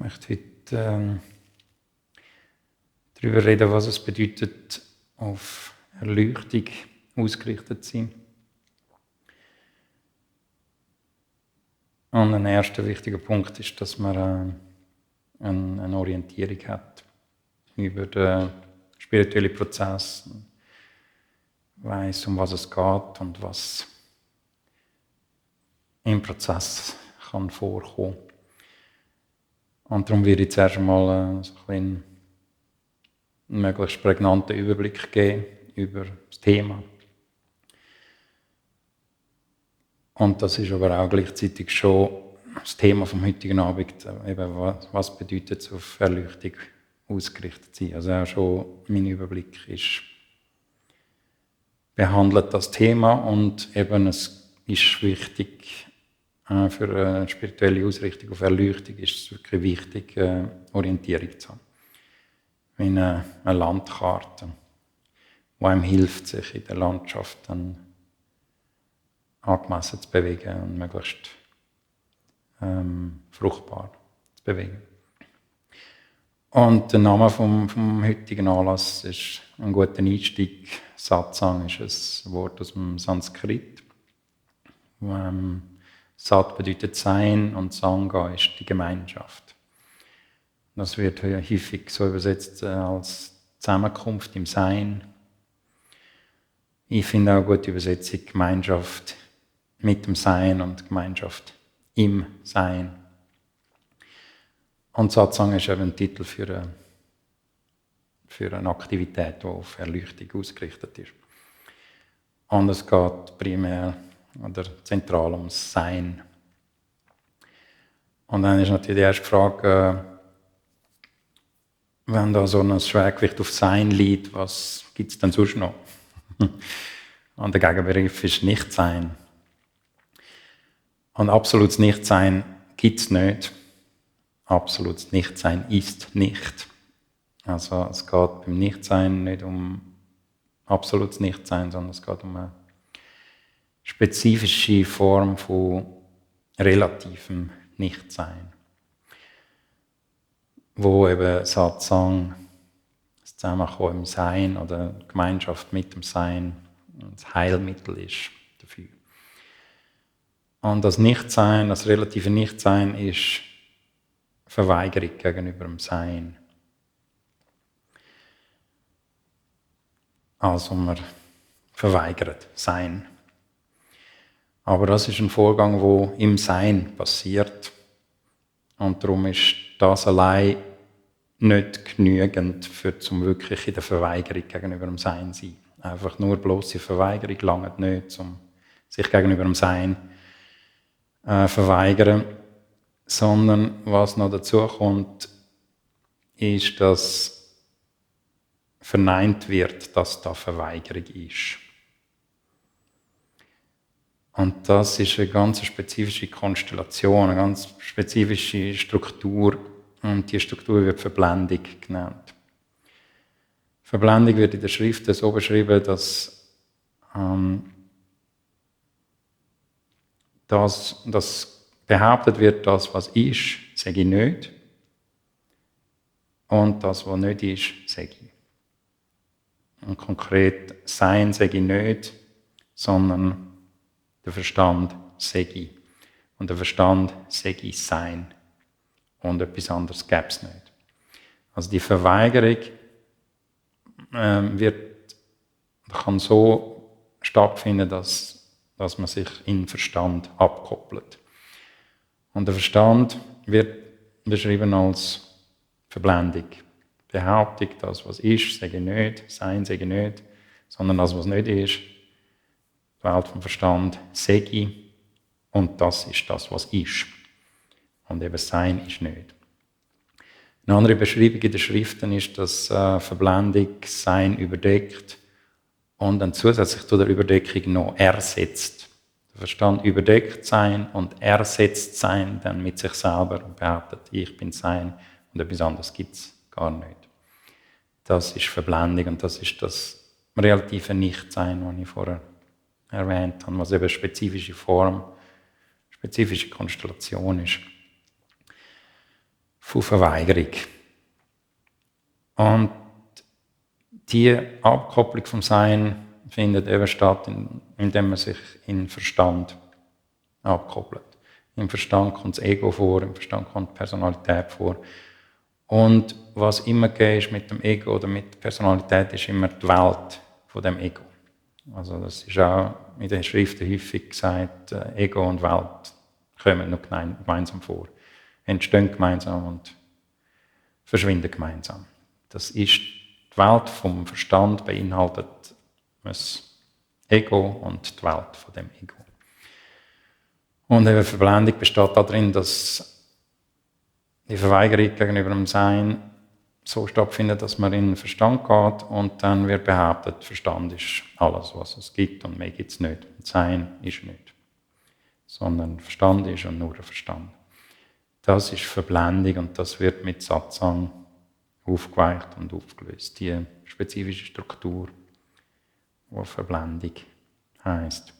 möchte heute darüber reden, was es bedeutet, auf Erleuchtung ausgerichtet zu sein. Und ein erster wichtiger Punkt ist, dass man eine Orientierung hat über den spirituellen Prozess, weiss, um was es geht und was im Prozess kann vorkommen. Und darum werde ich zuerst einmal so einen möglichst prägnanten Überblick geben über das Thema. Und das ist aber auch gleichzeitig schon das Thema vom heutigen Abend, eben was bedeutet es, auf Erleuchtung ausgerichtet zu sein. Also auch schon mein Überblick ist, behandelt das Thema und eben es ist wichtig, für eine spirituelle Ausrichtung auf Erleuchtung ist es wirklich wichtig, Orientierung zu haben. Wie eine Landkarte, die einem hilft, sich in der Landschaft dann angemessen zu bewegen und möglichst fruchtbar zu bewegen. Und der Name vom heutigen Anlass ist ein guter Einstieg. Satsang ist ein Wort aus dem Sanskrit. Sat bedeutet Sein und Sangha ist die Gemeinschaft. Das wird häufig so übersetzt als Zusammenkunft im Sein. Ich finde auch eine gute Übersetzung Gemeinschaft mit dem Sein und Gemeinschaft im Sein. Und Satsang ist eben ein Titel für eine Aktivität, die auf Erleuchtung ausgerichtet ist. Und es geht primär oder zentral ums Sein. Und dann ist natürlich die erste Frage, wenn da so ein Schwergewicht auf Sein liegt, was gibt es denn sonst noch? Und der Gegenbegriff ist Nichtsein. Und absolutes Nichtsein gibt es nicht. Absolutes Nichtsein ist nicht. Also es geht beim Nichtsein nicht um absolutes Nichtsein, sondern es geht um eine spezifische Form von relativem Nichtsein, wo eben Satsang, das Zusammenkommen im Sein oder Gemeinschaft mit dem Sein das Heilmittel ist dafür. Und das Nichtsein, das relative Nichtsein ist Verweigerung gegenüber dem Sein. Also man verweigert Sein. Aber das ist ein Vorgang, der im Sein passiert. Und darum ist das allein nicht genügend, zum wirklich in der Verweigerung gegenüber dem Sein zu sein. Einfach nur bloße Verweigerung langt nicht, um sich gegenüber dem Sein verweigern. Sondern was noch dazu kommt, ist, dass verneint wird, dass da Verweigerung ist. Und das ist eine ganz spezifische Konstellation, eine ganz spezifische Struktur. Und die Struktur wird Verblendung genannt. Verblendung wird in der Schrift so beschrieben, dass behauptet wird, das, was ist, sage ich nicht. Und das, was nicht ist, sage ich. Und konkret, Sein sage ich nicht, sondern der Verstand sage ich. Und der Verstand sage ich Sein. Und etwas anderes gäbe es nicht. Also die Verweigerung kann so stattfinden, dass man sich in den Verstand abkoppelt. Und der Verstand wird beschrieben als Verblendung. Behauptung, das, was ist, sage ich nicht, Sein sage ich nicht, sondern das, was nicht ist, die Welt vom Verstand sage ich und das ist das, was ist. Und eben Sein ist nicht. Eine andere Beschreibung in den Schriften ist, dass Verblendung Sein überdeckt und dann zusätzlich zu der Überdeckung noch ersetzt. Der Verstand überdeckt Sein und ersetzt Sein dann mit sich selber und behauptet, ich bin Sein und etwas anderes gibt es gar nicht. Das ist Verblendung und das ist das relative Nichtsein, das ich vorher erwähnt habe, was eben eine spezifische Form, spezifische Konstellation ist von Verweigerung. Und die Abkopplung vom Sein findet eben statt, indem man sich in Verstand abkoppelt. Im Verstand kommt das Ego vor, im Verstand kommt die Personalität vor. Und was immer geht mit dem Ego oder mit der Personalität, ist immer die Welt von dem Ego. Also das ist auch in den Schriften häufig gesagt, Ego und Welt kommen noch gemeinsam vor, entstehen gemeinsam und verschwinden gemeinsam. Das ist die Welt vom Verstand beinhaltet das Ego und die Welt von dem Ego. Und eine Verblendung besteht darin, dass die Verweigerung gegenüber dem Sein so stattfindet, dass man in den Verstand geht und dann wird behauptet, Verstand ist alles, was es gibt und mehr gibt es nicht. Und Sein ist nicht. Sondern Verstand ist und nur der Verstand. Das ist Verblendung und das wird mit Satsang aufgeweicht und aufgelöst. Die spezifische Struktur, die Verblendung heisst.